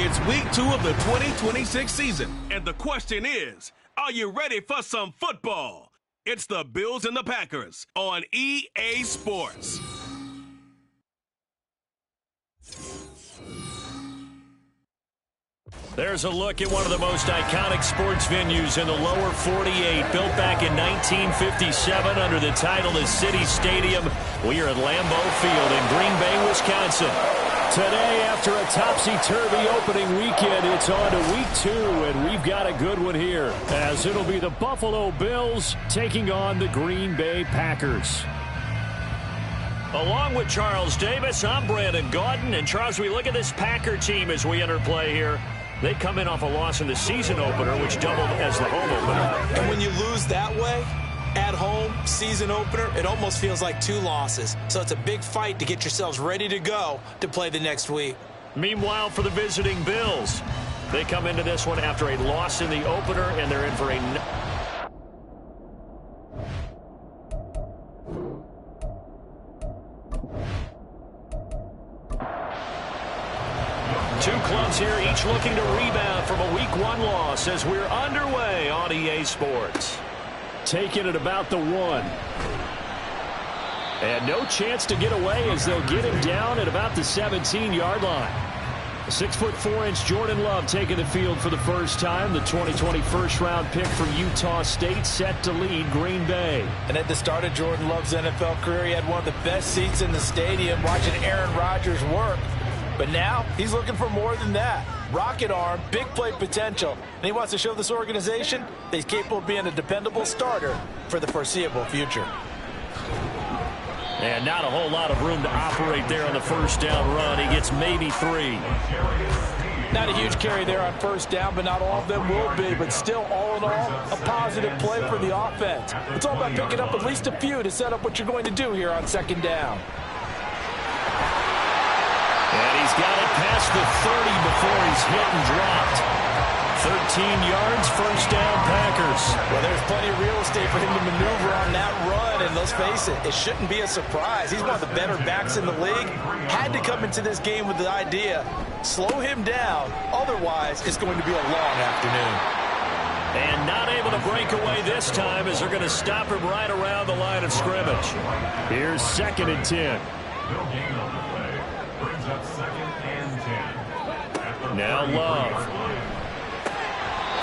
It's week 2 of the 2026 season, and the question is, are you ready for some football? It's the Bills and the Packers on EA Sports. There's a look at one of the most iconic sports venues in the lower 48, built back in 1957 under the title of City Stadium. We are at Lambeau Field in Green Bay, Wisconsin. Today, after a topsy-turvy opening weekend, it's on to week 2, and we've got a good one here, as it'll be the Buffalo Bills taking on the Green Bay Packers. Along with Charles Davis, I'm Brandon Gaudin, and Charles, we look at this Packer team as we enter play here. They come in off a loss in the season opener, which doubled as the home opener. And when you lose that way, at home, season opener, it almost feels like 2 losses. So it's a big fight to get yourselves ready to go to play the next week. Meanwhile, for the visiting Bills, they come into this one after a loss in the opener, and they're in for a... Two clubs here, each looking to rebound from a Week 1 loss as we're underway on EA Sports. Taking it about the 1. And no chance to get away as they'll get him down at about the 17-yard line. 6'4" Jordan Love taking the field for the first time. The 2020 first-round pick from Utah State set to lead Green Bay. And at the start of Jordan Love's NFL career, he had one of the best seats in the stadium watching Aaron Rodgers work. But now he's looking for more than that. Rocket arm, big play potential, and he wants to show this organization that he's capable of being a dependable starter for the foreseeable future. And not a whole lot of room to operate there on the first down run. He gets maybe 3. Not a huge carry there on first down, but not all of them will be. But still, all in all, a positive play for the offense. It's all about picking up at least a few to set up what you're going to do here on second down. And he's got it past the 30 before he's hit and dropped. 13 yards, first down, Packers. Well, there's plenty of real estate for him to maneuver on that run, and let's face it, it shouldn't be a surprise. He's one of the better backs in the league. Had to come into this game with the idea, slow him down, otherwise it's going to be a long afternoon. And not able to break away this time as they're going to stop him right around the line of scrimmage. Here's 2nd and 10. Now Love.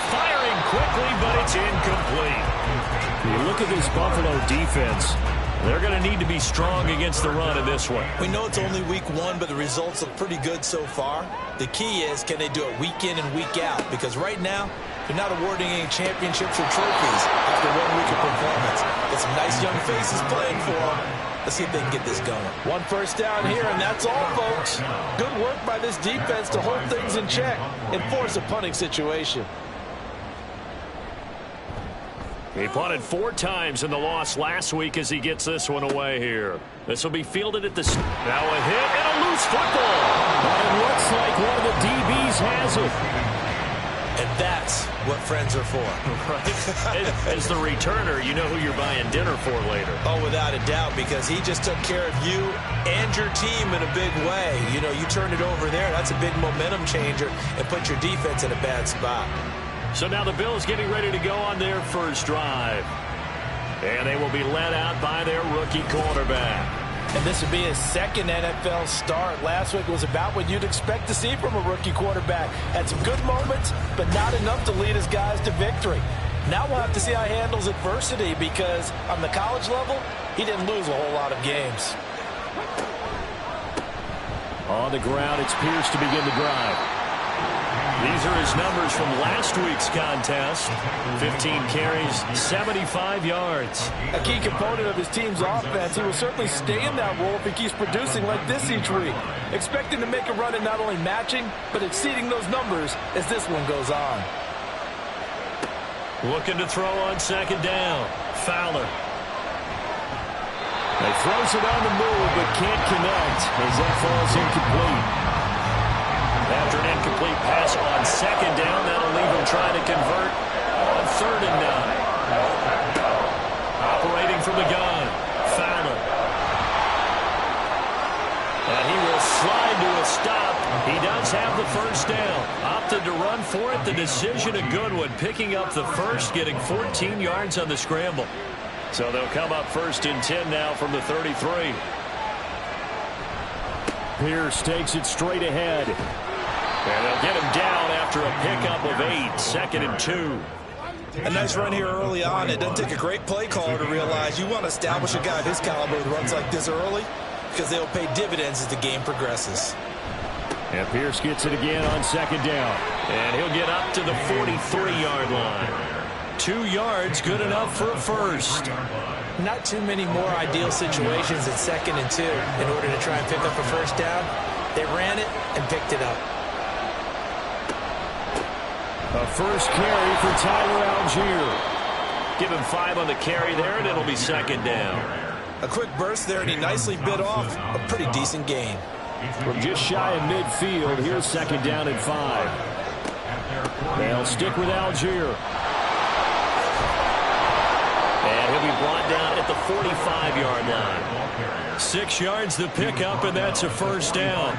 Firing quickly, but it's incomplete. You look at this Buffalo defense. They're going to need to be strong against the run in this one. We know it's only week 1, but the results look pretty good so far. The key is, can they do it week in and week out? Because right now, they're not awarding any championships or trophies after 1 week of performance. Got some nice young faces playing for them. Let's see if they can get this going. 1 first down here, and that's all, folks. Good work by this defense to hold things in check and force a punting situation. He punted 4 times in the loss last week as he gets this one away here. This will be fielded at the... Now a hit and a loose football. But it looks like one of the DBs has it. And that's what friends are for. Right? As the returner, you know who you're buying dinner for later. Oh, without a doubt, because he just took care of you and your team in a big way. You know, you turned it over there. That's a big momentum changer and put your defense in a bad spot. So now the Bills getting ready to go on their first drive. And they will be led out by their rookie quarterback. And this would be his 2nd NFL start. Last week was about what you'd expect to see from a rookie quarterback. Had some good moments, but not enough to lead his guys to victory. Now we'll have to see how he handles adversity, because on the college level, he didn't lose a whole lot of games. On the ground, it's Pierce to begin the drive. These are his numbers from last week's contest. 15 carries, 75 yards. A key component of his team's offense. He will certainly stay in that role if he keeps producing like this each week. Expecting to make a run at not only matching, but exceeding those numbers as this one goes on. Looking to throw on 2nd down. Fowler. He throws it on the move, but can't connect as that falls incomplete. After an incomplete pass on 2nd down, that'll leave him trying to convert on 3rd and 9. Operating from the gun, Fowler. And he will slide to a stop He does have the first down. Opted to run for it. The decision a good one. Picking up the first, getting 14 yards on the scramble. So they'll come up 1st and 10 now from the 33. Pierce takes it straight ahead. And they'll get him down after a pickup of 8. 2nd and 2. A nice run here early on. It doesn't take a great play caller to realize you want to establish a guy of his caliber who runs like this early because they'll pay dividends as the game progresses. And Pierce gets it again on 2nd down. And he'll get up to the 43-yard line. 2 yards, good enough for a first. Not too many more ideal situations at 2nd and 2 in order to try and pick up a first down. They ran it and picked it up. A first carry for Tyler Algier. Give him 5 on the carry there, and it'll be 2nd down. A quick burst there, and he nicely bit off a pretty decent gain. From just shy of midfield, here's 2nd down and 5. They'll stick with Algier. And he'll be brought down at the 45-yard line. 6 yards the pickup, and that's a first down.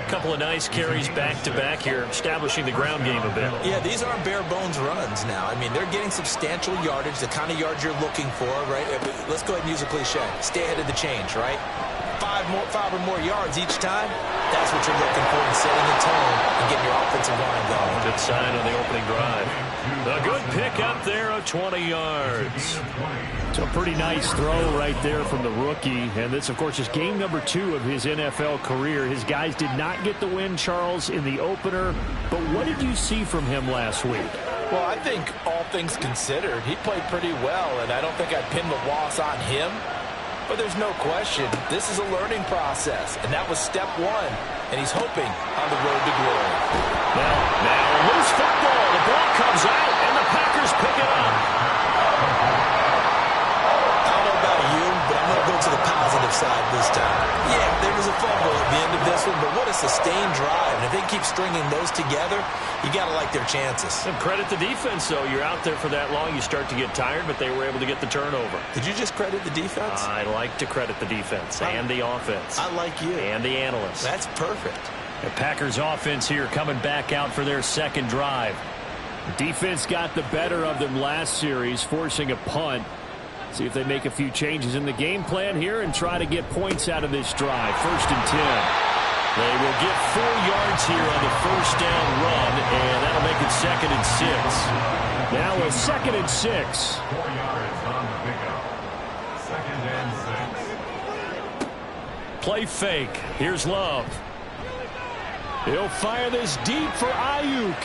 Couple of nice carries back-to-back here, establishing the ground game a bit. Yeah, these aren't bare-bones runs now. I mean, they're getting substantial yardage, the kind of yards you're looking for, right? Let's go ahead and use a cliche. Stay ahead of the change, right? 5 or more yards each time, that's what you're looking for in setting the tone and getting your offensive line going. Good sign on the opening drive. A good pickup there of 20 yards. So a pretty nice throw right there from the rookie. And this, of course, is game number 2 of his NFL career. His guys did not get the win, Charles, in the opener. But what did you see from him last week? Well, I think all things considered, he played pretty well, and I don't think I'd pin the loss on him. But there's no question, this is a learning process, and that was step 1, and he's hoping on the road to glory. Now loose football. The ball comes out, and the Packers pick it up. I don't know about you, but I'm going to go to the positive side this time. Yeah, there was a fumble at the end of this one, but what a sustained drive. And if they keep stringing those together, you got to like their chances. And credit the defense, though. You're out there for that long, you start to get tired, but they were able to get the turnover. Did you just credit the defense? I like to credit the defense and the offense. I like you. And the analysts. That's perfect. The Packers offense here coming back out for their second drive. Defense got the better of them last series, forcing a punt. See if they make a few changes in the game plan here and try to get points out of this drive. 1st and 10. They will get 4 yards here on the first down run, and that'll make it 2nd and 6. Now a 2nd and 6. 4 yards on the pickup. 2nd and 6. Play fake. Here's Love. He'll fire this deep for Ayuk.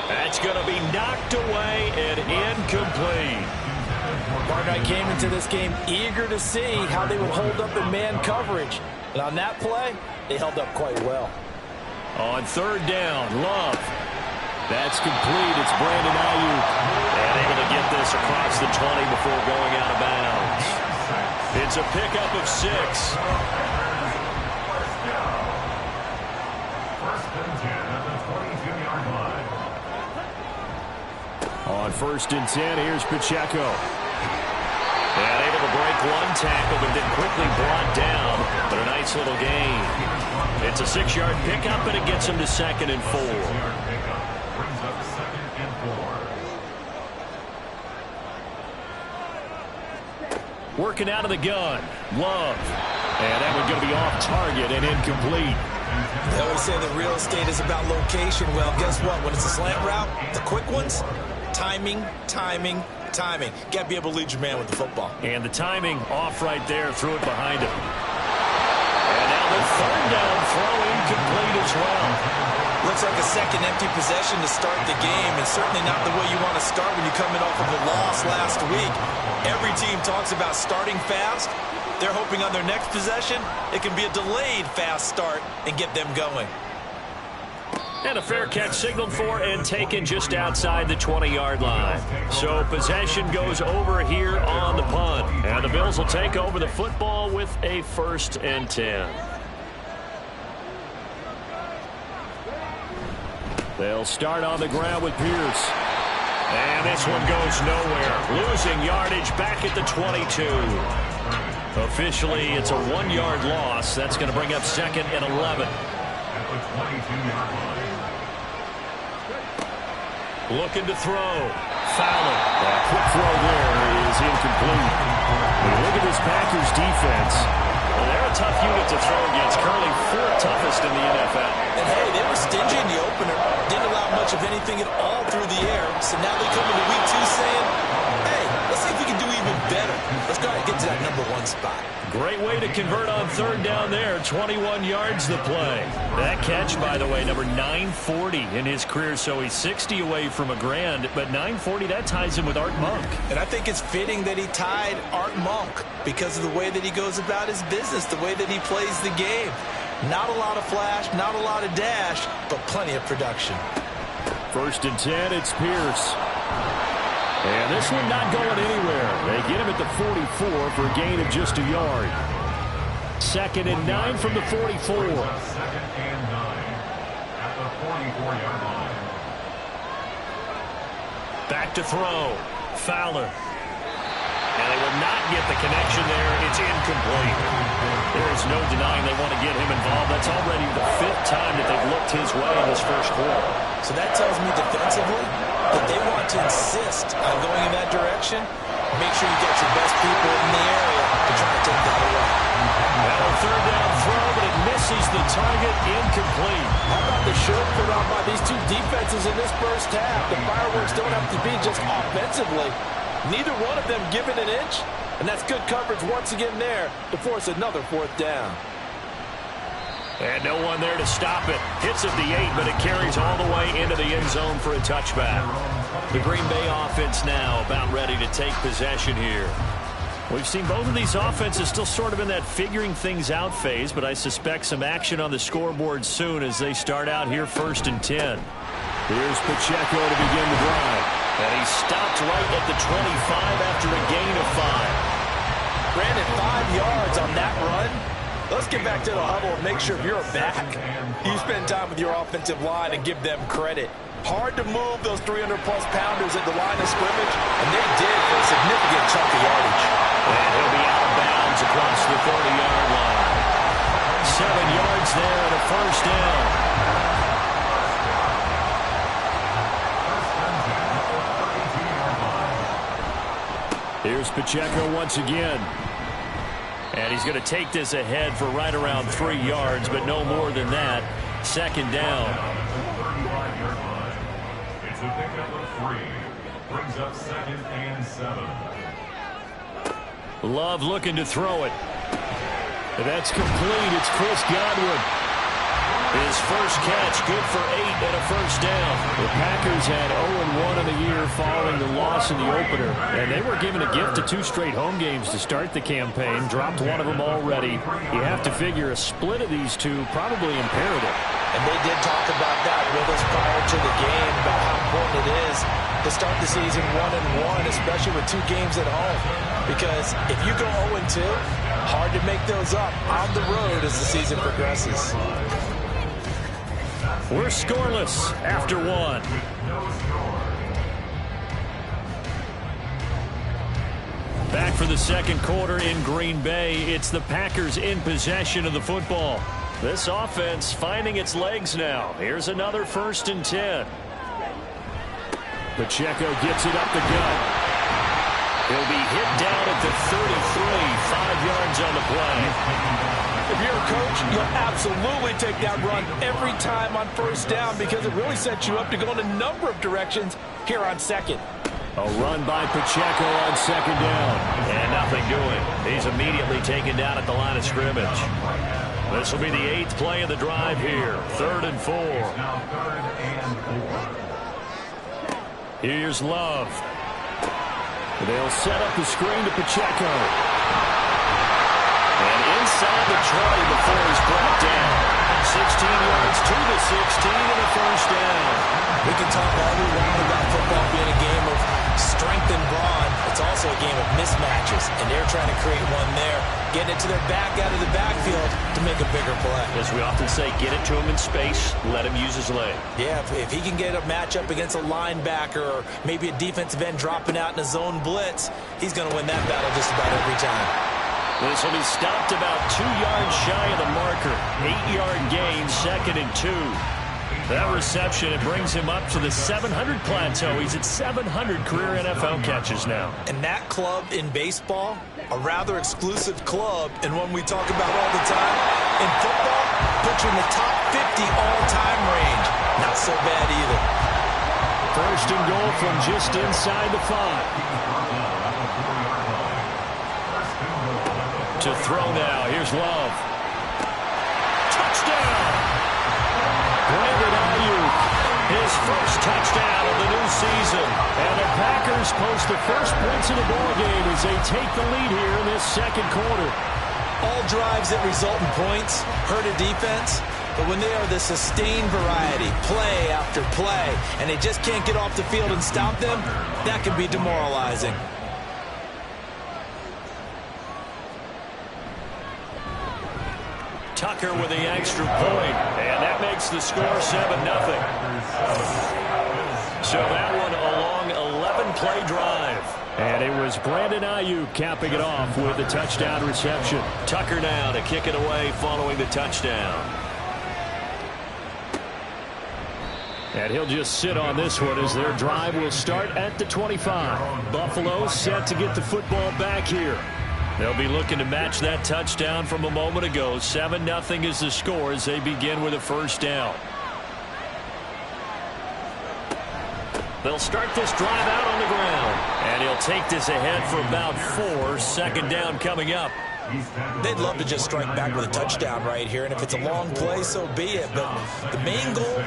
That's going to be knocked away and incomplete. Partner, I came into this game eager to see how they would hold up in man coverage. And on that play, they held up quite well. On 3rd down, Love. That's complete. It's Brandon Ayuk. And able to get this across the 20 before going out of bounds. It's a pickup of 6. On 1st and 10, here's Pacheco. And able to break 1 tackle, but then quickly brought down. But a nice little gain. It's a 6-yard pickup, and it gets him to 2nd and 4. Working out of the gun. Love. And that one's going to be off target and incomplete. They always say that real estate is about location. Well, guess what? When it's a slant route, the quick ones, timing. Got to be able to lead your man with the football. And the timing off right there. Threw it behind him. And now the 3rd down throw incomplete as well. Looks like a second empty possession to start the game, and certainly not the way you want to start when you're coming off of a loss last week. Every team talks about starting fast. They're hoping on their next possession, it can be a delayed fast start and get them going. And a fair catch signaled for and taken just outside the 20-yard line. So possession goes over here on the punt. And the Bills will take over the football with a 1st and 10. They'll start on the ground with Pierce. And this one goes nowhere. Losing yardage back at the 22. Officially, it's a 1-yard loss. That's going to bring up 2nd and 11. the 22-yard line. Looking to throw. Fowler. That quick throw there is incomplete. When you look at this Packers defense, well, they're a tough unit to throw against. Currently 4th toughest in the NFL. And hey, they were stingy in the opener. Didn't allow much of anything at all through the air. So now they come into week 2 saying, hey, let's see if we can do even better. Let's go ahead and get to that #1 spot. Great way to convert on 3rd down there. 21 yards the play. That catch, by the way, number 940 in his career. So he's 60 away from a grand. But 940, that ties him with Art Monk. And I think it's fitting that he tied Art Monk because of the way that he goes about his business, the way that he plays the game. Not a lot of flash, not a lot of dash, but plenty of production. 1st and 10, it's Pierce. And this one not going anywhere. They get him at the 44 for a gain of just a yard. 2nd and 9 from the 44. 2nd and 9 at the 44-yard line. Back to throw. Fowler. And they will not get the connection there. It's incomplete. There is no denying they want to get him involved. That's already the 5th time that they've looked his way in this 1st quarter. So that tells me defensively that they want to insist on going in that direction. Make sure you get your best people in the area to try to take that away. Now a 3rd down throw, but it misses the target. Incomplete. How about the show put on by these two defenses in this first half? The fireworks don't have to be just offensively. Neither one of them given an inch, and that's good coverage once again there to force another 4th down. And no one there to stop it. Hits at the 8, but it carries all the way into the end zone for a touchback. The Green Bay offense now about ready to take possession here. We've seen both of these offenses still sort of in that figuring things out phase, but I suspect some action on the scoreboard soon as they start out here 1st and 10. Here's Pacheco to begin the drive. And he stopped right at the 25 after a gain of 5. Brandon, 5 yards on that run. Let's get back to the huddle and make sure you're back. You spend time with your offensive line and give them credit. Hard to move those 300-plus pounders at the line of scrimmage, and they did for a significant chunk of yardage. And he'll be out of bounds across the 30-yard line. 7 yards there and a 1st down. Here's Pacheco once again. And he's going to take this ahead for right around 3 yards, but no more than that. 2nd down. It's a pickup of 3. Brings up 2nd and 7. Love looking to throw it. That's complete. It's Chris Godwin. His first catch, good for 8 and a 1st down. The Packers had 0-1 in the year following the loss in the opener. And they were given a gift of 2 straight home games to start the campaign. Dropped one of them already. You have to figure a split of these two probably imperative. And they did talk about that with us prior to the game, about how important it is to start the season 1-1, especially with 2 games at home. Because if you go 0-2, hard to make those up on the road as the season progresses. We're scoreless after 1. Back for the 2nd quarter in Green Bay. It's the Packers in possession of the football. This offense finding its legs now. Here's another 1st and 10. Pacheco gets it up the gut. He'll be hit down at the 33, 5 yards on the play. If you're a coach, you'll absolutely take that run every time on 1st down because it really sets you up to go in a number of directions here on 2nd. A run by Pacheco on 2nd down. And nothing doing. He's immediately taken down at the line of scrimmage. This will be the 8th play of the drive here. 3rd and 4. Now 3rd and 4. Here's Love. They'll set up the screen to Pacheco. And inside the 20 before he's brought down. 16 yards to the 16 and a 1st down. We can talk all we want about football being a game of strength and brawn. It's also a game of mismatches, and they're trying to create one there, getting it to their back out of the backfield to make a bigger play. As we often say, get it to him in space, let him use his leg. Yeah, if he can get a matchup against a linebacker or maybe a defensive end dropping out in a zone blitz, he's going to win that battle just about every time. This will be stopped about 2 yards shy of the marker. 8-yard gain, 2nd and 2. That reception, it brings him up to the 700 plateau. He's at 700 career NFL catches now. And that club in baseball, a rather exclusive club, and one we talk about all the time. In football, puts you in the top 50 all-time range. Not so bad either. 1st and goal from just inside the 5. To throw now. Here's Love. Touchdown! Brandon Ayuk, his first touchdown of the new season. And the Packers post the first points of the ballgame as they take the lead here in this 2nd quarter. All drives that result in points hurt a defense, but when they are the sustained variety, play after play, and they just can't get off the field and stop them, that can be demoralizing. Tucker with the extra point, and that makes the score 7-0. So that one a long 11-play drive. And it was Brandon Ayuk capping it off with a touchdown reception. Tucker now to kick it away following the touchdown. And he'll just sit on this one as their drive will start at the 25. Buffalo set to get the football back here. They'll be looking to match that touchdown from a moment ago. 7-0 is the score as they begin with a 1st down. They'll start this drive out on the ground. And he'll take this ahead for about 4. 2nd down coming up. They'd love to just strike back with a touchdown right here, and if it's a long play, so be it. But the main goal,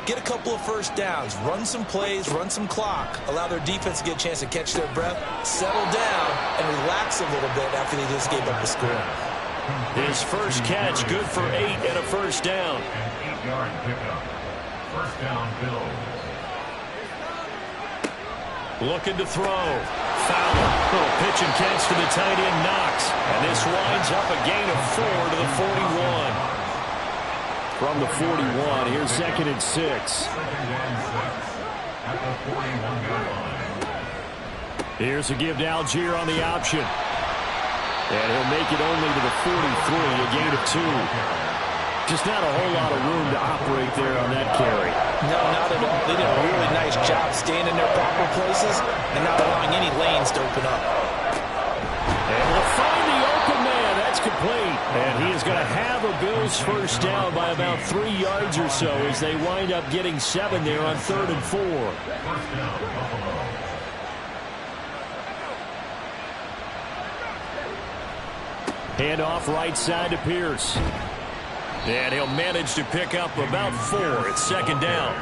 get a couple of 1st downs, run some plays, run some clock, allow their defense to get a chance to catch their breath, settle down, and relax a little bit after they just gave up a score. His first catch, good for 8 and a 1st down. An 8-yard pickup. 1st down, Bills. Looking to throw. Fowler. Little pitch and catch to the tight end, Knox. And this winds up a gain of 4 to the 41. From the 41, here's 2nd and 6. 2nd and 6 at the 41-yard line. Here's a give to Algier on the option. And he'll make it only to the 43, a gain of 2. Just not a whole lot of room to operate there on that carry. No, not at all. They did a really nice job staying in their proper places and not allowing any lanes to open up. And we'll find the open man. That's complete. And he is going to have a Bills 1st down by about 3 yards or so as they wind up getting 7 there on 3rd and 4. 1st down, Buffalo. Hand off right side to Pierce. And he'll manage to pick up about 4 at 2nd down.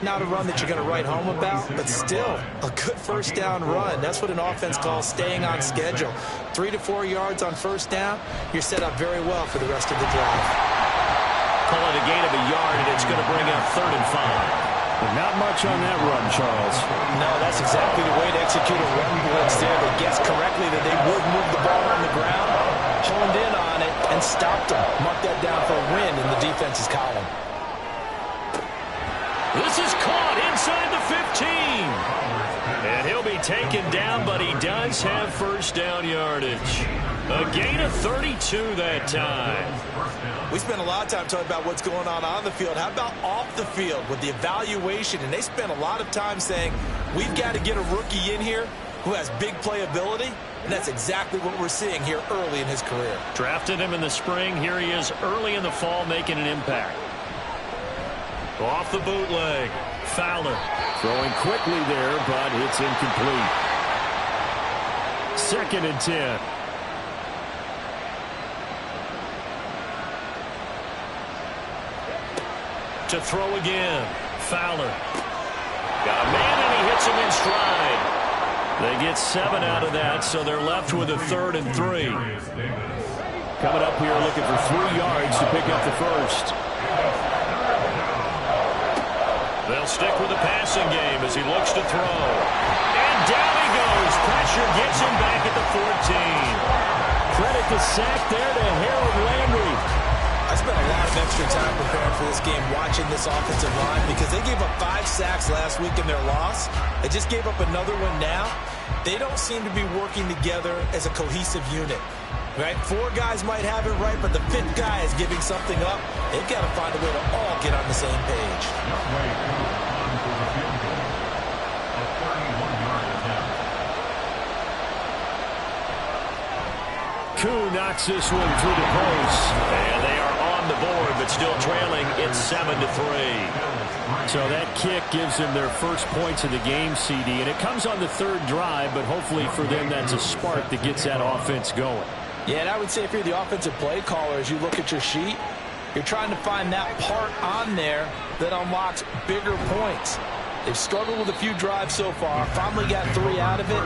Not a run that you're going to write home about, but still a good 1st down run. That's what an offense calls staying on schedule. 3 to 4 yards on 1st down, you're set up very well for the rest of the drive. Call it a gain of a yard, and it's going to bring up 3rd and 5. But not much on that run, Charles. No, that's exactly the way to execute a run blitz there. They guessed correctly that they would move the ball on the ground, honed in on it, and stopped them. Mark that down for a win in the defense's column. This is caught inside the 15. And he'll be taken down, but he does have 1st down yardage. A gain of 32 that time. We spent a lot of time talking about what's going on the field. How about off the field with the evaluation? And they spent a lot of time saying, we've got to get a rookie in here who has big playability. And that's exactly what we're seeing here early in his career. Drafted him in the spring. Here he is early in the fall making an impact. Off the bootleg. Fowler throwing quickly there, but it's incomplete. 2nd and 10. To throw again. Fowler. Got a man, and he hits him in stride. They get 7 out of that, so they're left with a 3rd and 3. Coming up here looking for 3 yards to pick up the 1st. They'll stick with the passing game as he looks to throw. And down he goes. Pressure gets him back at the 14. Credit the sack there to Harold Landry. I spent a lot of extra time preparing for this game watching this offensive line because they gave up 5 sacks last week in their loss. They just gave up another one now. They don't seem to be working together as a cohesive unit. Right? 4 guys might have it right, but the 5th guy is giving something up. They've got to find a way to all get on the same page. Koo knocks this one through the post. And they are on the board, but still trailing. It's 7-3. So that kick gives them their first points of the game, CD. And it comes on the 3rd drive, but hopefully for them that's a spark that gets that offense going. Yeah, and I would say if you're the offensive play caller, as you look at your sheet, you're trying to find that part on there that unlocks bigger points. They've struggled with a few drives so far, finally got 3 out of it.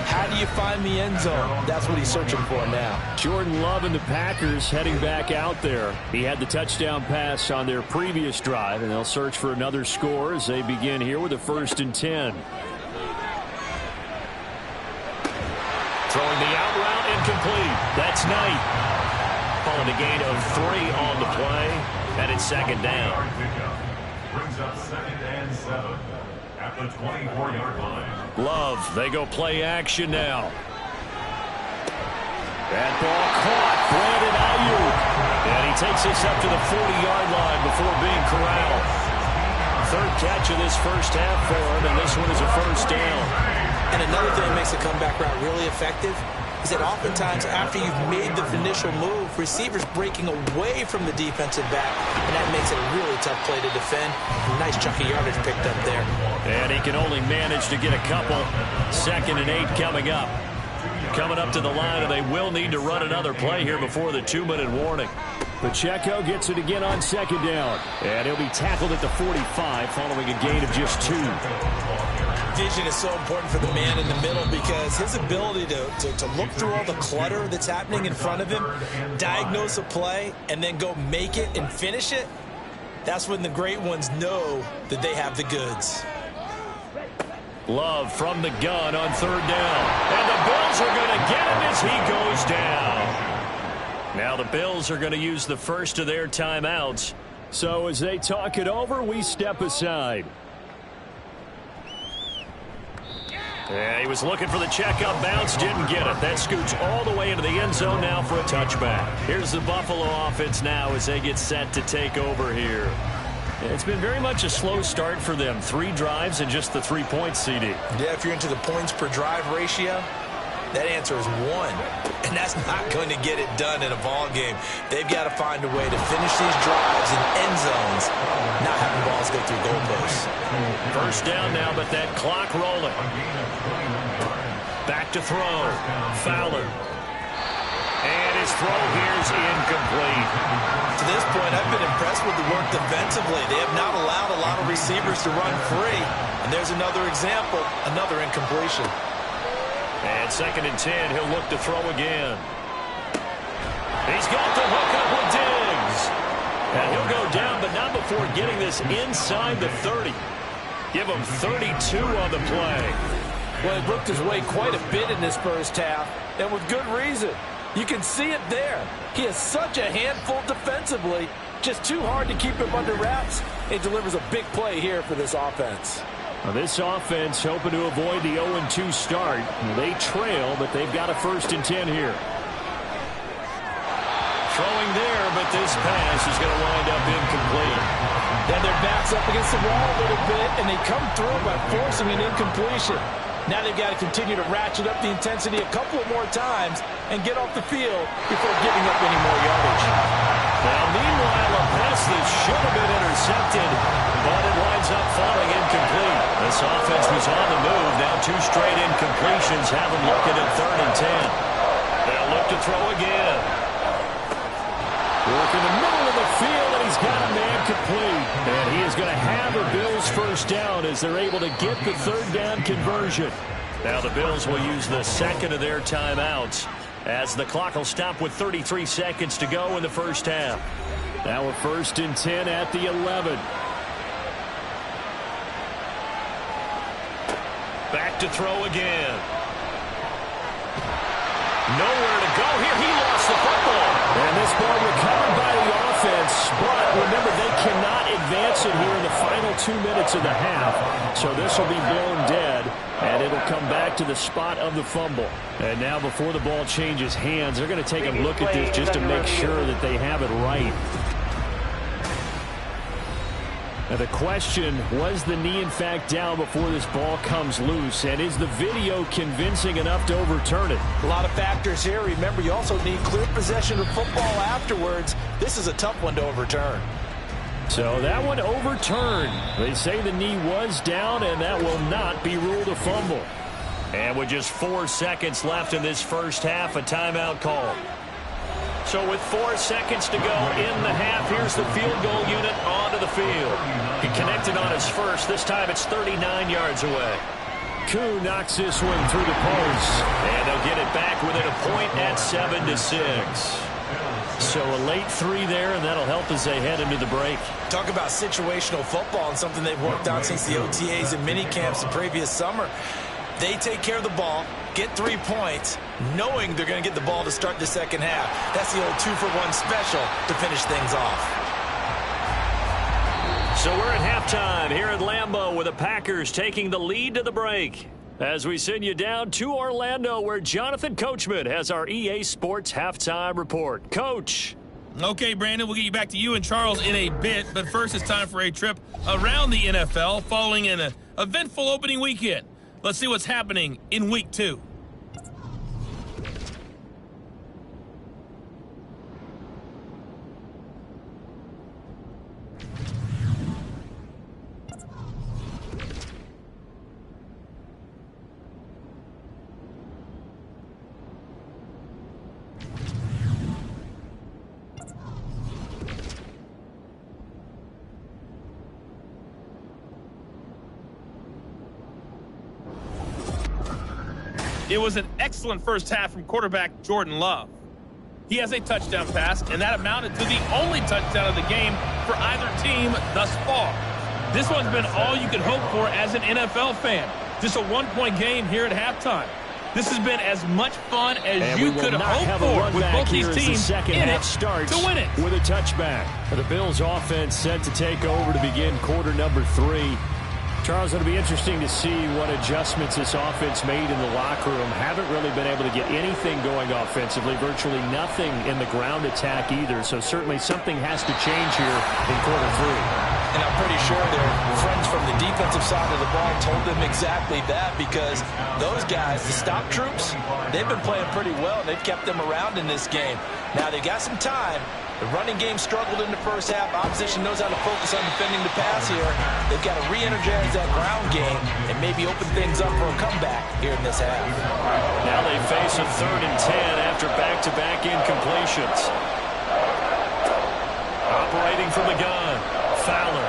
How do you find the end zone? That's what he's searching for now. Jordan Love and the Packers heading back out there. He had the touchdown pass on their previous drive, and they'll search for another score as they begin here with a 1st and 10. Throwing the out route, incomplete. That's Knight. Calling a gain of 3 on the play, and it's 2nd down. Brings up 2nd and 7 at the 24-yard line. Love, they go play action now. That ball caught. Brandon Ayuk. And he takes this up to the 40-yard line before being corralled. 3rd catch of this first half for him, and this one is a 1st down. And another thing that makes the comeback route really effective is that oftentimes after you've made the initial move, receivers breaking away from the defensive back, and that makes it a really tough play to defend. Nice chunk of yardage picked up there. And he can only manage to get a couple. 2nd and 8 coming up. Coming up to the line, and they will need to run another play here before the 2-minute warning. Pacheco gets it again on 2nd down. And he'll be tackled at the 45 following a gain of just 2. Vision is so important for the man in the middle because his ability to look through all the clutter that's happening in front of him, diagnose a play, and then go make it and finish it, that's when the great ones know that they have the goods. Love from the gun on 3rd down. And the Bills are going to get him as he goes down. Now the Bills are going to use the first of their timeouts. So as they talk it over, we step aside. Yeah, he was looking for the checkup bounce, didn't get it. That scoots all the way into the end zone now for a touchback. Here's the Buffalo offense now as they get set to take over here. It's been very much a slow start for them. 3 drives and just the 3 points, CD. Yeah, if you're into the points per drive ratio, that answer is 1. And that's not going to get it done in a ball game. They've got to find a way to finish these drives in end zones, not having balls go through goalposts. 1st down now, but that clock rolling. Back to throw. Fowler. And his throw here is incomplete. To this point, I've been impressed with the work defensively. They have not allowed a lot of receivers to run free. And there's another example, another incompletion. And 2nd and 10, he'll look to throw again. He's got the hook up with Diggs. And he'll go down, but not before getting this inside the 30. Give him 32 on the play. Well, he worked his way quite a bit in this first half, and with good reason. You can see it there. He is such a handful defensively. Just too hard to keep him under wraps. He delivers a big play here for this offense. Well, this offense hoping to avoid the 0-2 start. They trail, but they've got a 1st and 10 here. Throwing there, but this pass is going to wind up incomplete. Then their backs up against the wall a little bit, and they come through by forcing an incompletion. Now they've got to continue to ratchet up the intensity a couple of more times and get off the field before giving up any more yardage. Now, meanwhile, a pass that should have been intercepted, but it winds up falling incomplete. This offense was on the move. Now 2 straight incompletions have them looking at 3rd and 10. They'll look to throw again. Work in the middle of the field, and he's got a man complete. And he is going to have a Bills 1st down as they're able to get the 3rd down conversion. Now the Bills will use the 2nd of their timeouts as the clock will stop with 33 seconds to go in the first half. Now a 1st and 10 at the 11. Back to throw again. Nowhere to go here. He lost the football. And this ball recovered by the offense. cannot advance it here in the final 2 minutes of the half. So this will be blown dead, and it'll come back to the spot of the fumble. And now before the ball changes hands, they're going to take a look at this just to make sure that they have it right. Now the question, was the knee in fact down before this ball comes loose? And is the video convincing enough to overturn it? A lot of factors here. Remember, you also need clear possession of football afterwards. This is a tough one to overturn. So that one overturned. They say the knee was down, and that will not be ruled a fumble. And with just 4 seconds left in this first half, a timeout call. So with 4 seconds to go in the half, here's the field goal unit onto the field. He connected on his first. This time it's 39 yards away. Koo knocks this one through the post. And they'll get it back within a point at 7-6. So a late 3 there, and that'll help as they head into the break. Talk about situational football and something they've worked on since the OTAs and mini camps the previous summer. They take care of the ball, get 3 points, knowing they're going to get the ball to start the second half. That's the old 2-for-1 special to finish things off. So we're at halftime here at Lambeau with the Packers taking the lead to the break. As we send you down to Orlando, where Jonathan Coachman has our EA Sports Halftime Report. Coach. Okay, Brandon, we'll get you back to you and Charles in a bit, but first it's time for a trip around the NFL following an eventful opening weekend. Let's see what's happening in Week 2. It was an excellent first half from quarterback Jordan Love. He has a touchdown pass, and that amounted to the only touchdown of the game for either team thus far. This one's been all you could hope for as an NFL fan. Just a one-point game here at halftime. This has been as much fun as you could hope for with both these teams in it to win it. With a touchback. The Bills' offense set to take over to begin quarter number 3. Charles, it'll be interesting to see what adjustments this offense made in the locker room. Haven't really been able to get anything going offensively, virtually nothing in the ground attack either. So certainly something has to change here in quarter 3. And I'm pretty sure their friends from the defensive side of the ball told them exactly that, because those guys, the stop troops, they've been playing pretty well. They've kept them around in this game. Now they got some time. The running game struggled in the first half. Opposition knows how to focus on defending the pass here. They've got to re-energize that ground game and maybe open things up for a comeback here in this half. Now they face a 3rd and 10 after back-to-back incompletions. Operating from the gun, Fowler.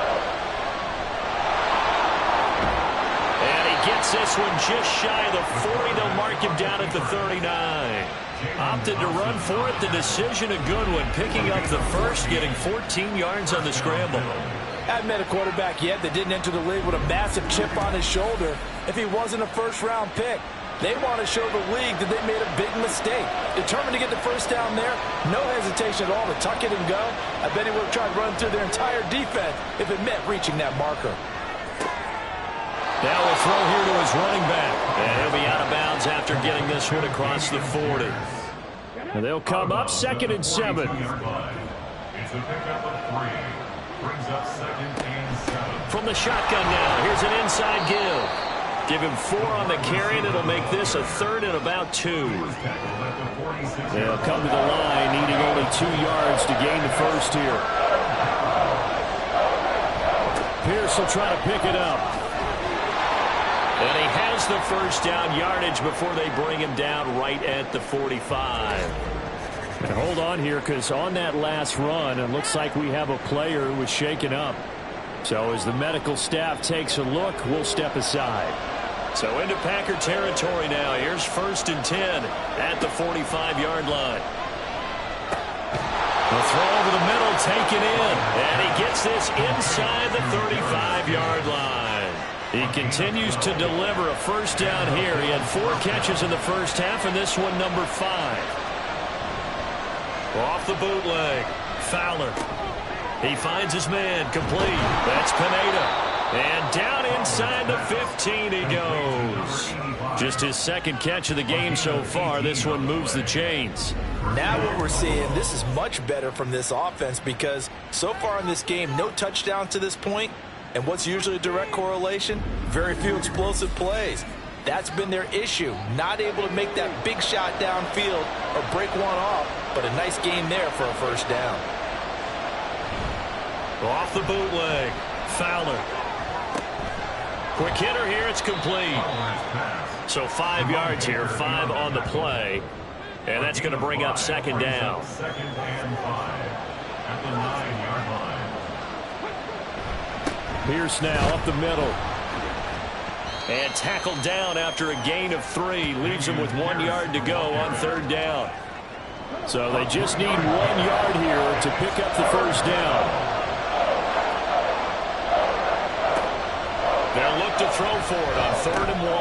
And he gets this one just shy of the 40. They'll mark him down at the 39. Opted to run for it. The decision, a good one. Picking up the first, getting 14 yards on the scramble. Haven't met a quarterback yet that didn't enter the league with a massive chip on his shoulder if he wasn't a first-round pick. They want to show the league that they made a big mistake. Determined to get the first down there, no hesitation at all to tuck it and go. I bet he would have tried running through their entire defense if it meant reaching that marker. Now we'll throw here to his running back. And he'll be out of bounds after getting this one across the 40. And they'll come up 2nd and 7. It's a pickup of 3. Brings up 2nd and 7. From the shotgun now, here's an inside give. Give him 4 on the carry, and it'll make this a 3rd and about 2. They'll come to the line, needing only 2 yards to gain the first here. Pierce will try to pick it up. And he has the first down yardage before they bring him down right at the 45. And hold on here, because on that last run, it looks like we have a player who was shaken up. So as the medical staff takes a look, we'll step aside. So into Packer territory now. Here's 1st and 10 at the 45-yard line. The throw over the middle, taken in. And he gets this inside the 35-yard line. He continues to deliver a first down here. He had 4 catches in the first half, and this one number 5. Off the bootleg, Fowler. He finds his man, complete. That's Pineda. And down inside the 15 he goes. Just his second catch of the game so far. This one moves the chains. Now what we're seeing, this is much better from this offense because so far in this game, no touchdown to this point. And what's usually a direct correlation? Very few explosive plays. That's been their issue. Not able to make that big shot downfield or break one off, but a nice game there for a first down. Off the bootleg. Fowler. Quick hitter here. It's complete. So 5 yards here. 5 on the play. And that's going to bring up second down. Second and 5 at the 9-yard line. Pierce now up the middle. And tackled down after a gain of 3. Leaves him with 1 yard to go on third down. So they just need 1 yard here to pick up the first down. They'll look to throw for it on 3rd and 1.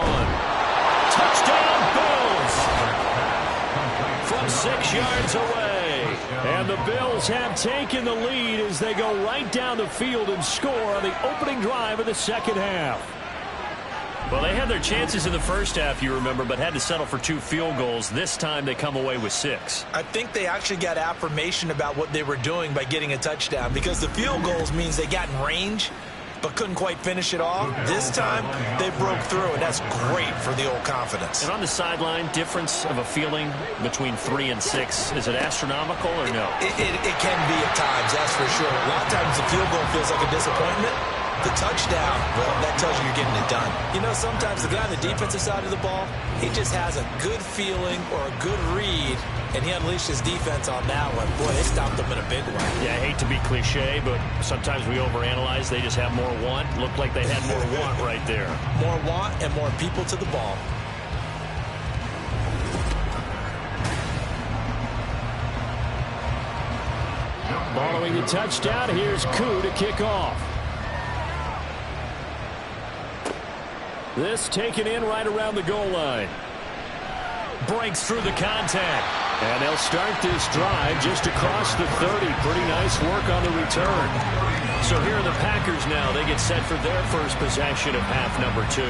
Touchdown, Bills! From 6 yards away. And the Bills have taken the lead as they go right down the field and score on the opening drive of the second half. Well, they had their chances in the first half, you remember, but had to settle for 2 field goals. This time they come away with 6. I think they actually got affirmation about what they were doing by getting a touchdown because the field goals means they got in range but couldn't quite finish it off. This time, they broke through, and that's great for the old confidence. And on the sideline, difference of a feeling between 3 and 6, is it astronomical or no? It can be at times, that's for sure. A lot of times the field goal feels like a disappointment. The touchdown, well, that tells you you're getting it done. You know, sometimes the guy on the defensive side of the ball, he just has a good feeling or a good read, and he unleashed his defense on that one. Boy, they stopped him in a big way. Yeah, I hate to be cliche, but sometimes we overanalyze. They just have more want. Looked like they had more want right there. More want and more people to the ball. Following the touchdown, here's Koo to kick off. This taken in right around the goal line. Breaks through the contact. And they'll start this drive just across the 30. Pretty nice work on the return. So here are the Packers now. They get set for their first possession of half number 2.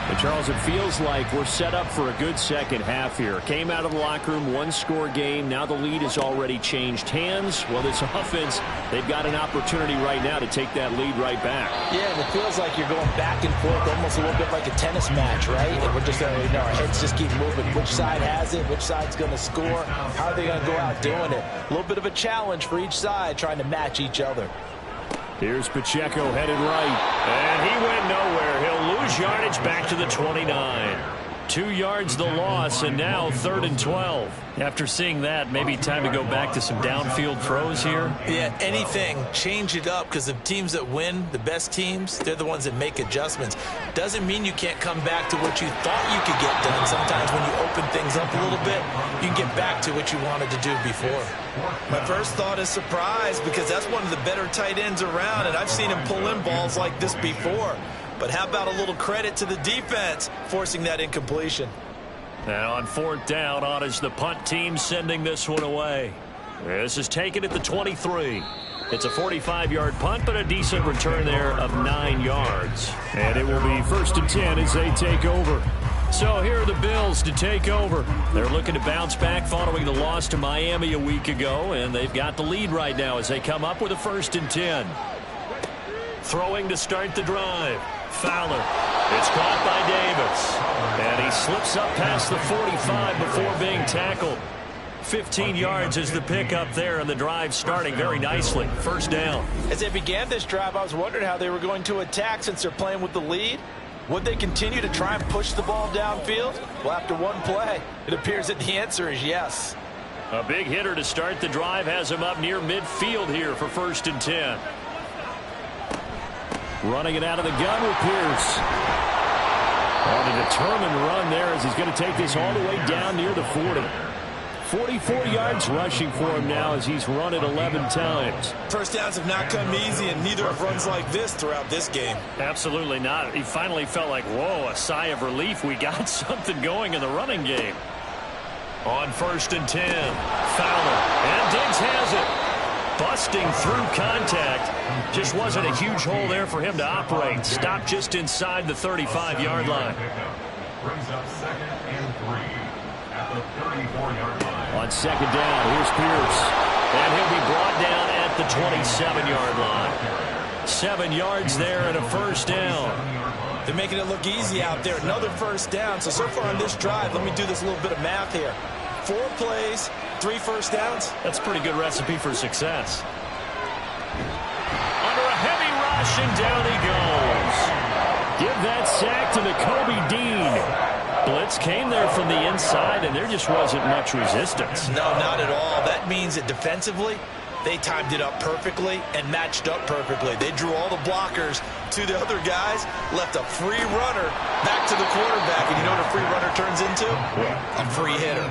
And Charles, it feels like we're set up for a good second half here. Came out of the locker room, 1-score game. Now the lead has already changed hands. Well, this offense, they've got an opportunity right now to take that lead right back. Yeah, and it feels like you're going back and forth, almost a little bit like a tennis match, right? And we're just, our heads just keep moving. Which side has it? Which side's going to score? How are they going to go out doing it? A little bit of a challenge for each side, trying to match each other. Here's Pacheco headed right. And he went nowhere. He'll lose yardage back to the 29. 2 yards the loss, and now 3rd and 12. After seeing that, maybe time to go back to some downfield throws here. Yeah, anything. Change it up because the teams that win, the best teams, they're the ones that make adjustments. Doesn't mean you can't come back to what you thought you could get done. Sometimes when you open things up a little bit, you can get back to what you wanted to do before. My first thought is surprise because that's one of the better tight ends around, and I've seen him pull in balls like this before. But how about a little credit to the defense forcing that incompletion? Now on 4th down, on is the punt team sending this one away. This is taken at the 23. It's a 45-yard punt, but a decent return there of 9 yards. And it will be 1st and 10 as they take over. So here are the Bills to take over. They're looking to bounce back following the loss to Miami a week ago, and they've got the lead right now as they come up with a 1st and 10. Throwing to start the drive. Fowler. It's caught by Davis. And he slips up past the 45 before being tackled. 15 yards is the pickup there, and the drive starting very nicely. 1st down. As they began this drive, I was wondering how they were going to attack since they're playing with the lead. Would they continue to try and push the ball downfield? Well, after one play, it appears that the answer is yes. A big hitter to start the drive has him up near midfield here for 1st and 10. Running it out of the gun with Pierce. On a determined run there as he's going to take this all the way down near the 40. 44 yards rushing for him now as he's run it 11 times. First downs have not come easy, and neither have runs like this throughout this game. Absolutely not. He finally felt like, whoa, a sigh of relief. We got something going in the running game. On 1st and 10, Fowler. And Diggs has it. busting through contact. Just wasn't a huge hole there for him to operate. Stopped just inside the 35-yard line. Brings up 2nd and 3 at the 34-yard line. On 2nd down, here's Pierce. And he'll be brought down at the 27-yard line. 7 yards there and a first down. They're making it look easy out there. Another first down. So far on this drive, let me do this little bit of math here. 4 plays, 3 first downs. That's a pretty good recipe for success. Under a heavy rush, and down he goes. Give that sack to the Kobe Dean. Blitz came there from the inside, and there just wasn't much resistance. No, not at all. That means that defensively, they timed it up perfectly and matched up perfectly. They drew all the blockers to the other guys, left a free runner back to the quarterback. And you know what a free runner turns into? A free hitter.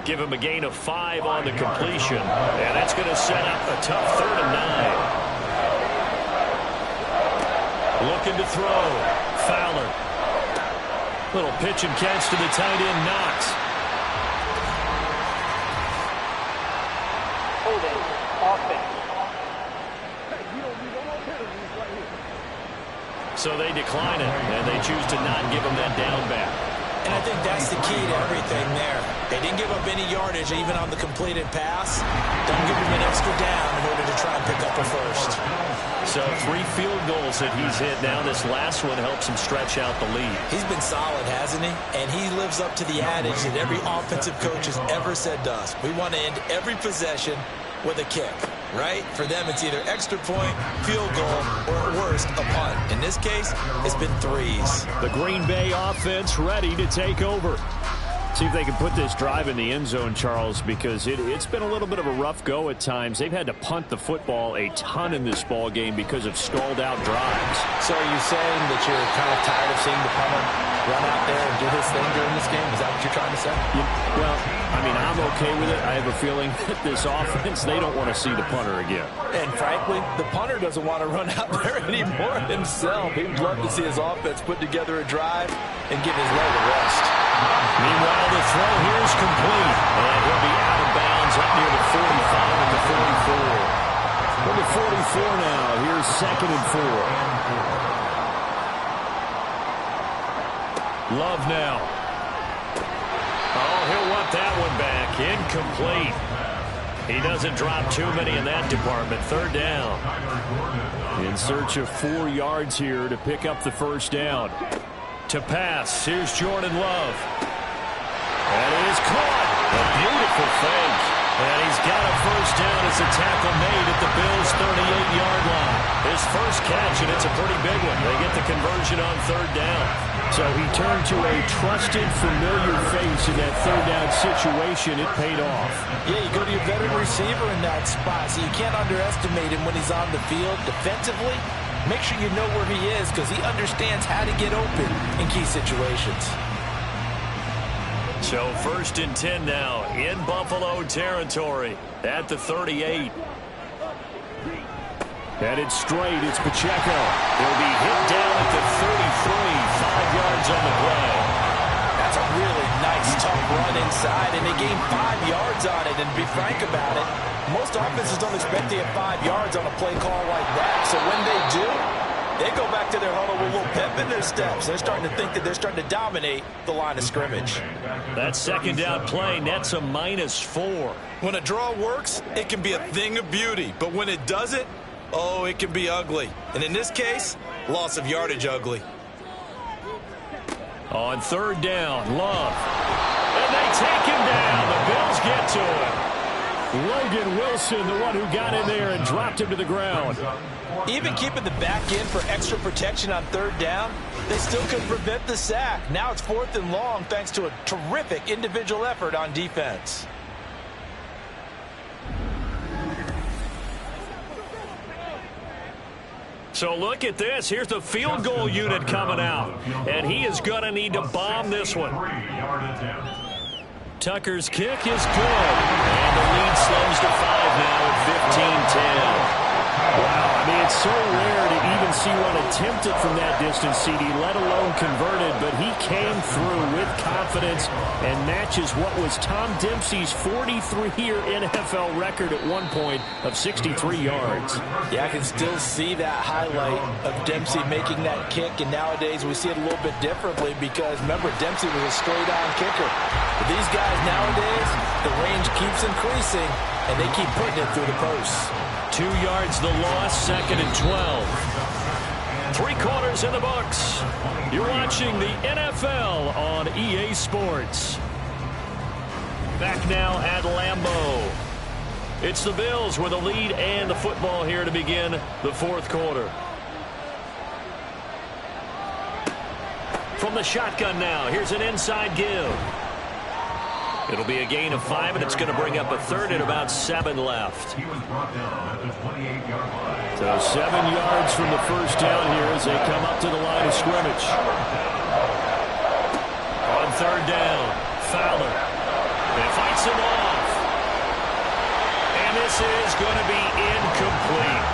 Give him a gain of 5 on the completion. And that's going to set up a tough 3rd and 9. Looking to throw. Fowler. Little pitch and catch to the tight end, Knox. Holding. Offense. So they decline it, and they choose to not give him that down back. And I think that's the key to everything there. They didn't give up any yardage even on the completed pass. Don't give him an extra down in order to try and pick up a first. So 3 field goals that he's hit now. This last one helps him stretch out the lead. He's been solid, hasn't he? And he lives up to the adage that every offensive coach has ever said to us. We want to end every possession with a kick, right? For them, it's either extra point, field goal, or at worst, a punt. In this case, it's been 3s. The Green Bay offense ready to take over. See if they can put this drive in the end zone, Charles, because it's been a little bit of a rough go at times. They've had to punt the football a ton in this ball game because of stalled-out drives. So are you saying that you're kind of tired of seeing the punter run out there and do his thing during this game? Is that what you're trying to say? Well, I mean, I'm okay with it. I have a feeling that this offense, they don't want to see the punter again. And frankly, the punter doesn't want to run out there anymore himself. He would love to see his offense put together a drive and give his leg a rest. Meanwhile, the throw here is complete. And he'll be out of bounds up near the 45 and the 44. We're to 44 now. Here's 2nd and 4. Love now. Oh, he'll want that one back. Incomplete. He doesn't drop too many in that department. 3rd down. In search of 4 yards here to pick up the first down. To pass. Here's Jordan Love. And it is caught. A beautiful fake. And he's got a first down as a tackle made at the Bills' 38-yard line. His first catch, and it's a pretty big one. They get the conversion on 3rd down. So he turned to a trusted, familiar face in that 3rd down situation. It paid off. Yeah, you go to your veteran receiver in that spot, so you can't underestimate him when he's on the field. Defensively, make sure you know where he is because he understands how to get open in key situations. So 1st and 10 now in Buffalo territory at the 38. Headed straight, it's Pacheco. He'll be hit down at the 33, 5 yards on the play. That's a really nice, tough run inside, and they gained 5 yards on it. And to be frank about it, most offenses don't expect to get 5 yards on a play call like that. So when they do, they go back to their huddle with a little pep in their steps. They're starting to think that they're starting to dominate the line of scrimmage. That 2nd down play nets a -4. When a draw works, it can be a thing of beauty. But when it doesn't, oh, it can be ugly. And in this case, loss of yardage ugly. On 3rd down, Love. And they take him down. The Bills get to him. Logan Wilson, the one who got in there and dropped him to the ground. Even keeping the back in for extra protection on 3rd down, they still couldn't prevent the sack. Now it's 4th and long thanks to a terrific individual effort on defense. So look at this. Here's the field goal unit coming out. And he is going to need to bomb this one. Tucker's kick is good. And the lead slows to 5 now at 15-10. Wow, I mean, it's so rare to even see one attempted from that distance, CD, let alone converted, but he came through with confidence and matches what was Tom Dempsey's 43-year NFL record at one point of 63 yards. Yeah, I can still see that highlight of Dempsey making that kick, and nowadays we see it a little bit differently because, remember, Dempsey was a straight-on kicker. But these guys nowadays, the range keeps increasing, and they keep putting it through the posts. 2 yards the loss, 2nd and 12. 3 quarters in the books. You're watching the NFL on EA Sports. Back now at Lambeau. It's the Bills with a lead and the football here to begin the 4th quarter. From the shotgun now, here's an inside give. It'll be a gain of 5, and it's going to bring up a 3rd and about 7 left. He was brought down at the 28-yard line. So 7 yards from the first down here as they come up to the line of scrimmage. On 3rd down, Fowler. And fights him off. And this is going to be incomplete.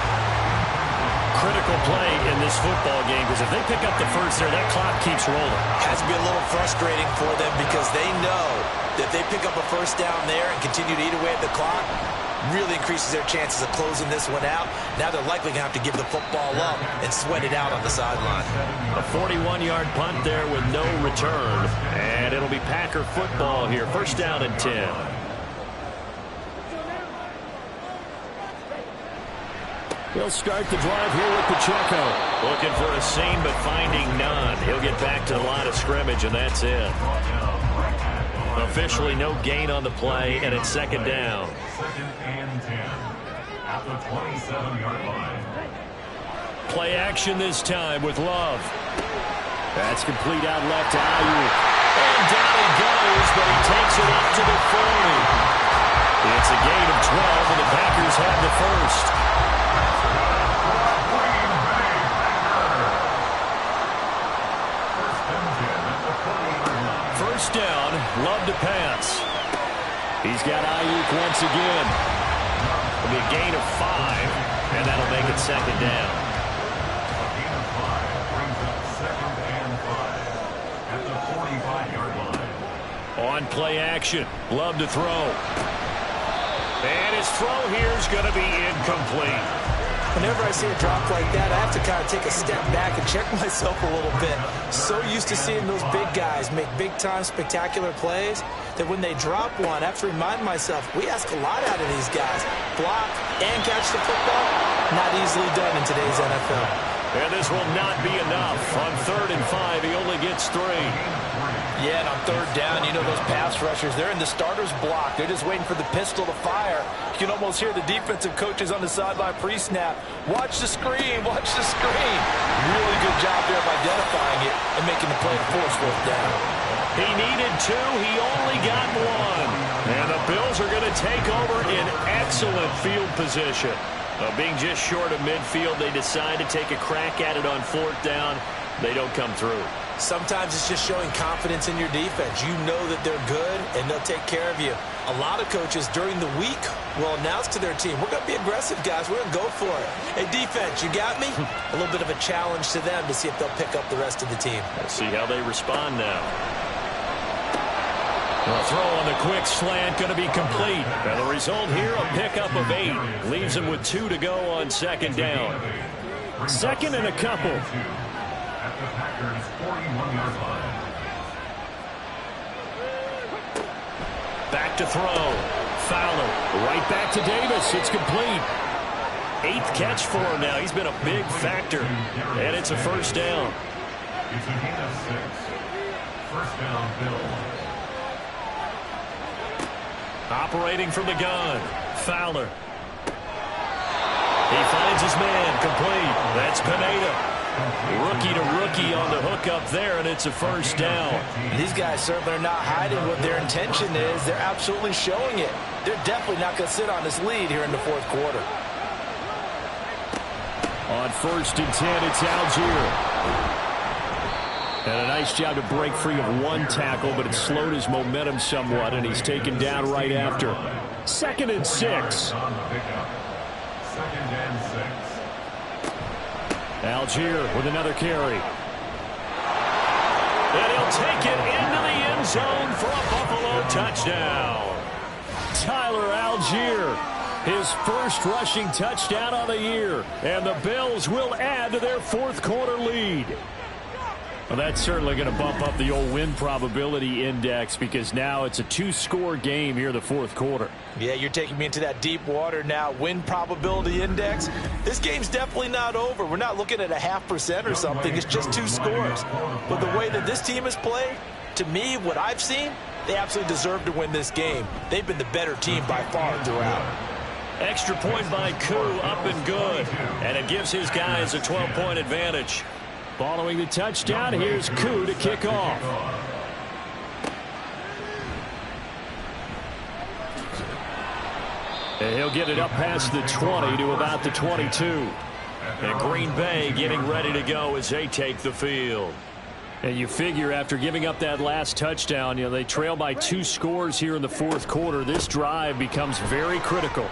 Critical play in this football game because if they pick up the first there, that clock keeps rolling. Has to be a little frustrating for them because they know that if they pick up a first down there and continue to eat away at the clock, really increases their chances of closing this one out. Now they're likely going to have to give the football up and sweat it out on the sideline. A 41-yard punt there with no return. And it'll be Packer football here. First down and 10. He'll start the drive here with Pacheco. Looking for a seam, but finding none. He'll get back to the line of scrimmage, and that's it. Officially no gain on the play, and it's 2nd down. 2nd and 10 at the 27-yard line. Play action this time with Love. That's complete out left to Ayuk. And down he goes, but he takes it up to the 40. It's a gain of 12, and the Packers have the first. First down, Love to pass. He's got Ayuk once again. It'll be a gain of 5, and that'll make it 2nd down. A gain of 5 brings up 2nd and 5 at the 45-yard line. On play action, Love to throw. And his throw here is going to be incomplete. Whenever I see a drop like that, I have to kind of take a step back and check myself a little bit. So used to seeing those big guys make big-time spectacular plays that when they drop one, I have to remind myself, we ask a lot out of these guys. Block and catch the football, not easily done in today's NFL. And this will not be enough. On 3rd and 5, he only gets 3. Yeah, and on 3rd down, you know those pass rushers, they're in the starter's block. They're just waiting for the pistol to fire. You can almost hear the defensive coaches on the sideline pre-snap. Watch the screen, watch the screen. Really good job there of identifying it and making the play to force 4th down. He needed 2. He only got 1. And the Bills are going to take over in excellent field position. Being just short of midfield, they decide to take a crack at it on 4th down. They don't come through. Sometimes it's just showing confidence in your defense. You know that they're good, and they'll take care of you. A lot of coaches during the week will announce to their team, we're going to be aggressive, guys. We're going to go for it. Hey, defense, you got me? A little bit of a challenge to them to see if they'll pick up the rest of the team. We'll see how they respond now. The throw on the quick slant going to be complete. And the result here, a pickup of 8. Leaves him with 2 to go on 2nd down. 2nd and a couple. At the Packers' 41-yard line. Back to throw. Fowler right back to Davis. It's complete. 8th catch for him now. He's been a big factor. And it's a first down. It's a gain of 6. First down, Bills. Operating from the gun. Fowler. He finds his man. Complete. That's Pineda. Rookie to rookie on the hook up there, and it's a first down. These guys certainly are not hiding what their intention is. They're absolutely showing it. They're definitely not going to sit on this lead here in the 4th quarter. On 1st and 10, it's Algier. And a nice job to break free of 1 tackle, but it slowed his momentum somewhat, and he's taken down right after. 2nd and 6. second and 6. Algier with another carry. And he'll take it into the end zone for a Buffalo touchdown. Tyler Algier, his first rushing touchdown of the year. And the Bills will add to their fourth quarter lead. Well, that's certainly going to bump up the old win probability index because now it's a two-score game here in the fourth quarter. Yeah, you're taking me into that deep water now. Win probability index. This game's definitely not over. We're not looking at a 0.5% or something. It's just 2 scores. But the way that this team has played, to me, what I've seen, they absolutely deserve to win this game. They've been the better team by far throughout. Extra point by Koo, up and good. And it gives his guys a 12-point advantage. Following the touchdown, here's Koo to kick off. And he'll get it up past the 20 to about the 22. And Green Bay getting ready to go as they take the field. And you figure after giving up that last touchdown, they trail by 2 scores here in the fourth quarter. This drive becomes very critical.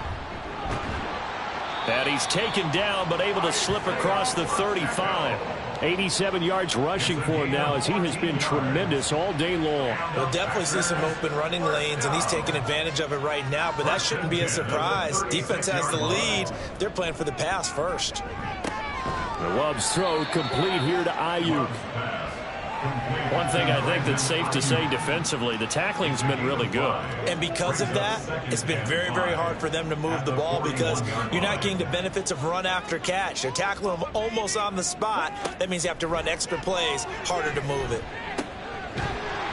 And he's taken down but able to slip across the 35. 87 yards rushing for him now as he has been tremendous all day long. We'll definitely see some open running lanes, and he's taking advantage of it right now, but that shouldn't be a surprise. Defense has the lead. They're playing for the pass first. Love's throw complete here to Ayuk. One thing I think that's safe to say defensively, the tackling's been really good. And because of that, it's been very, very hard for them to move the ball because you're not getting the benefits of run after catch. They're tackling them almost on the spot. That means you have to run extra plays, harder to move it.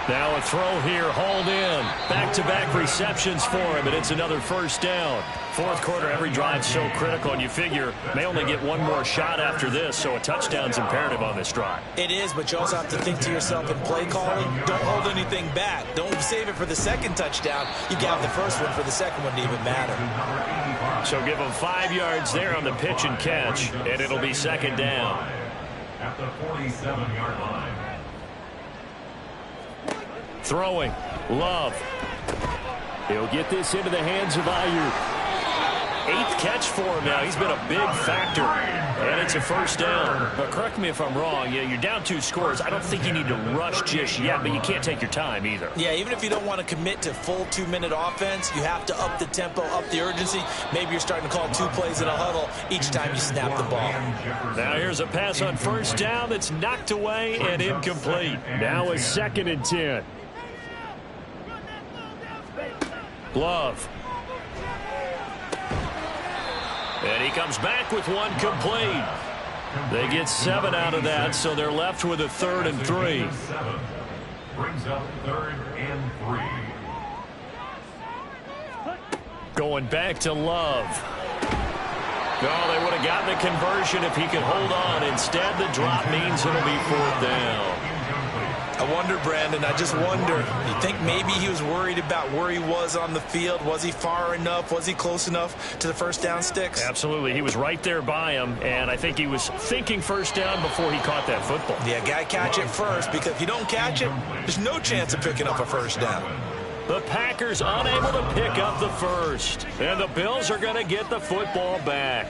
Now a throw here, hauled in. Back-to-back receptions for him, and it's another first down. Fourth quarter, every drive's so critical, and you figure may only get one more shot after this, so a touchdown's imperative on this drive. It is, but you also have to think to yourself in play calling, don't hold anything back. Don't save it for the second touchdown. You can have the first one for the second one to even matter. So give them 5 yards there on the pitch and catch, and it'll be second down. At the 47-yard line. Throwing, Love. He'll get this into the hands of Ayuk. 8th catch for him now. He's been a big factor, and it's a first down. But correct me if I'm wrong. You're down 2 scores. I don't think you need to rush just yet, but you can't take your time either. Yeah, even if you don't want to commit to full 2-minute offense, you have to up the tempo, up the urgency. Maybe you're starting to call 2 plays in a huddle each time you snap the ball. Now here's a pass on first down that's knocked away and incomplete. Now a 2nd and 10. Love. And he comes back with one complete. They get 7 out of that, so they're left with a 3rd and 3. Brings up 3rd and 3. Going back to Love. Oh, they would have gotten the conversion if he could hold on. Instead, the drop means it'll be 4th down. I wonder, Brandon, I just wonder, you think maybe he was worried about where he was on the field? Was he far enough? Was he close enough to the first down sticks? Absolutely. He was right there by him, and I think he was thinking first down before he caught that football. Yeah, got to catch it first, because if you don't catch it, there's no chance of picking up a first down. The Packers unable to pick up the first, and the Bills are going to get the football back.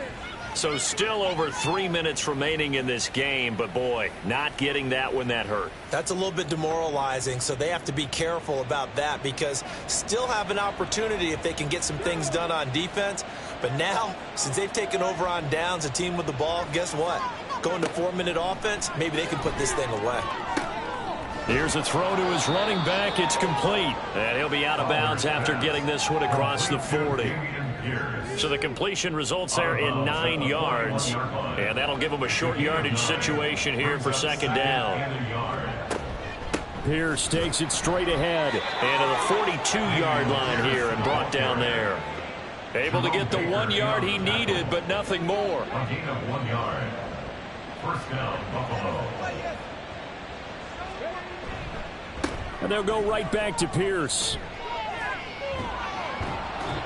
So still over 3 minutes remaining in this game, but boy, not getting that when that hurt. That's a little bit demoralizing, so they have to be careful about that because still have an opportunity if they can get some things done on defense. But now, since they've taken over on downs, a team with the ball, guess what? Going to 4-minute offense, maybe they can put this thing away. Here's a throw to his running back. It's complete. And he'll be out of bounds after getting this one across the 40. So the completion results there in 9 yards. And that'll give him a short yardage situation here for second down. Pierce takes it straight ahead. And to the 42-yard line here and brought down there. Able to get the 1 yard he needed, but nothing more. A gain of 1 yard. First down, Buffalo. And they'll go right back to Pierce.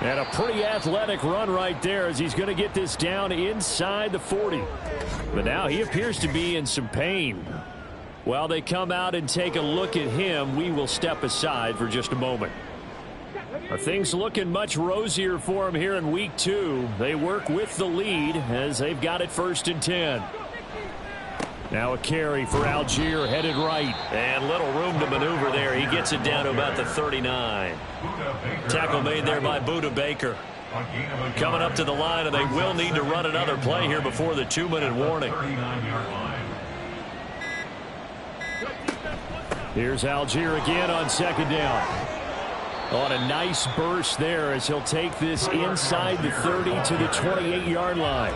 And a pretty athletic run right there as he's going to get this down inside the 40. But now he appears to be in some pain. While they come out and take a look at him, we will step aside for just a moment. Things looking much rosier for them here in week 2. They work with the lead as they've got it 1st and 10. Now a carry for Algier, headed right. And little room to maneuver there. He gets it down to about the 39. Tackle made there by Buda Baker. Coming up to the line, and they will need to run another play here before the 2-minute warning. Here's Algier again on 2nd down. On a nice burst there as he'll take this inside the 30 to the 28-yard line.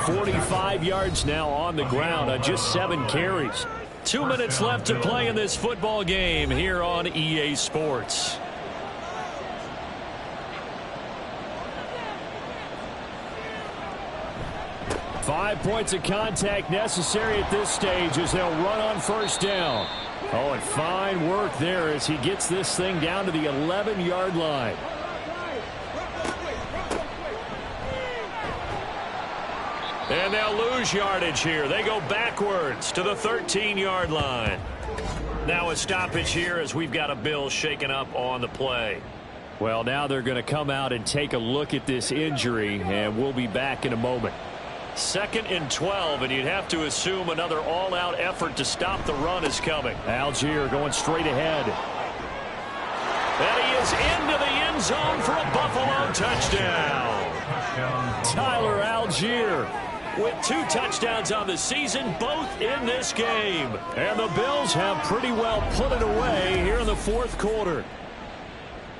45 yards now on the ground on just 7 carries. 2 minutes left to play in this football game here on EA Sports. Five points of contact necessary at this stage as they'll run on 1st down. Oh, and fine work there as he gets this thing down to the 11-yard line. And they'll lose yardage here. They go backwards to the 13-yard line. Now a stoppage here as we've got a Bills shaking up on the play. Well, now they're going to come out and take a look at this injury, and we'll be back in a moment. 2nd and 12, and you'd have to assume another all-out effort to stop the run is coming. Algier going straight ahead. And he is into the end zone for a Buffalo touchdown. Tyler Algier with 2 touchdowns on the season, both in this game. And the Bills have pretty well put it away here in the 4th quarter.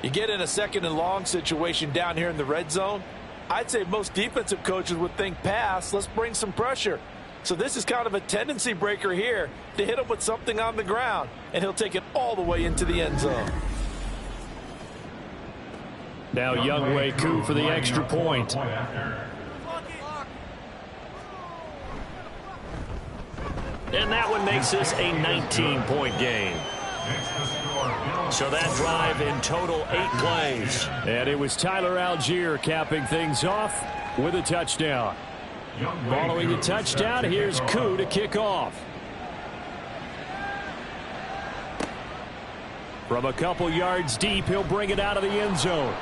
You get in a 2nd and long situation down here in the red zone. I'd say most defensive coaches would think pass, let's bring some pressure. So this is kind of a tendency breaker here to hit him with something on the ground, and he'll take it all the way into the end zone. Now Younghoe Koo for the extra point. And that one makes this a 19-point game. So that drive in total 8 plays. And it was Tyler Algier capping things off with a touchdown. Following the touchdown, here's Koo to kick off. From a couple yards deep, he'll bring it out of the end zone.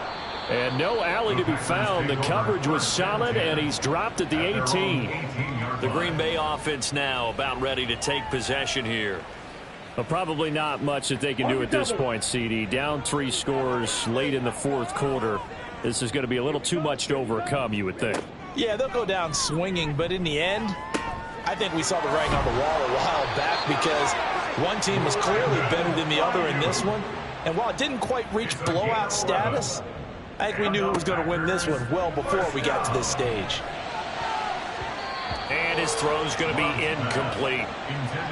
And no alley to be found. The coverage was solid, and he's dropped at the 18. The Green Bay offense now about ready to take possession here. Well, probably not much that they can do at this point, CD. Down 3 scores late in the 4th quarter. This is going to be a little too much to overcome, you would think. Yeah, they'll go down swinging, but in the end, I think we saw the writing on the wall a while back because one team was clearly better than the other in this one. And while it didn't quite reach blowout status, I think we knew who was going to win this one well before we got to this stage. And his throw's going to be incomplete.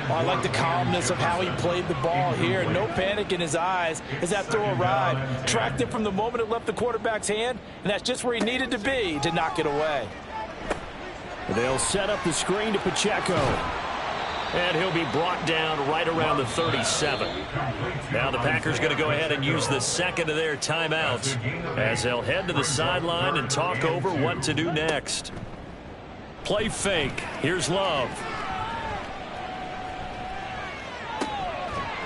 Oh, I like the calmness of how he played the ball here. No panic in his eyes as that throw arrived. Tracked it from the moment it left the quarterback's hand, and that's just where he needed to be to knock it away. They'll set up the screen to Pacheco. And he'll be brought down right around the 37. Now the Packers going to go ahead and use the 2nd of their timeouts as they'll head to the sideline and talk over what to do next. Play fake. Here's Love.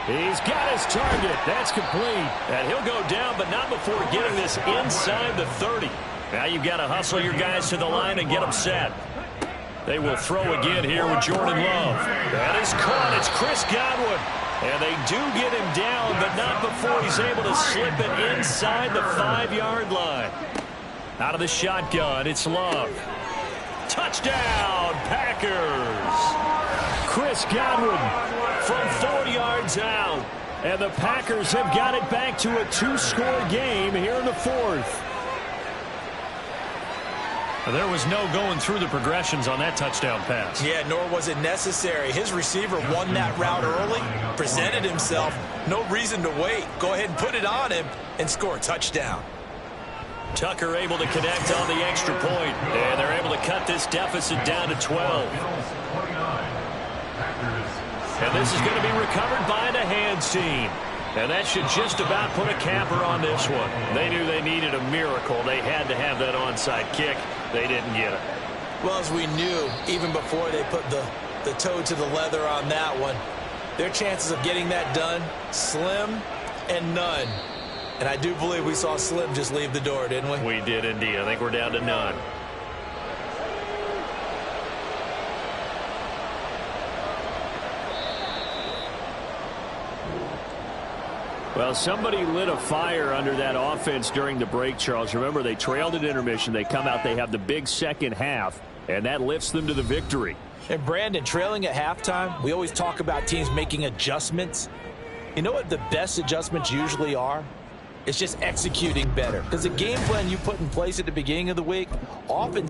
He's got his target. That's complete. And he'll go down, but not before getting this inside the 30. Now you've got to hustle your guys to the line and get them set. They will throw again here with Jordan Love. That is caught. It's Chris Godwin. And they do get him down, but not before he's able to slip it inside the 5-yard line. Out of the shotgun, it's Love. Touchdown, Packers. Chris Godwin from 4 yards out. And the Packers have got it back to a 2-score game here in the 4th. There was no going through the progressions on that touchdown pass. Yeah, nor was it necessary. His receiver won that route early, presented himself. No reason to wait. Go ahead and put it on him and score a touchdown. Tucker able to connect on the extra point. And they're able to cut this deficit down to 12. And this is going to be recovered by the hands team. And that should just about put a capper on this one. They knew they needed a miracle. They had to have that onside kick. They didn't get it. Well, as we knew, even before they put the toe to the leather on that one, their chances of getting that done, slim and none. And I do believe we saw Slim just leave the door, didn't we? We did indeed. I think we're down to none. Well, somebody lit a fire under that offense during the break, Charles. Remember, they trailed at intermission. They come out, they have the big second half, and that lifts them to the victory. And Brandon, trailing at halftime, we always talk about teams making adjustments. You know what the best adjustments usually are? It's just executing better. Because the game plan you put in place at the beginning of the week often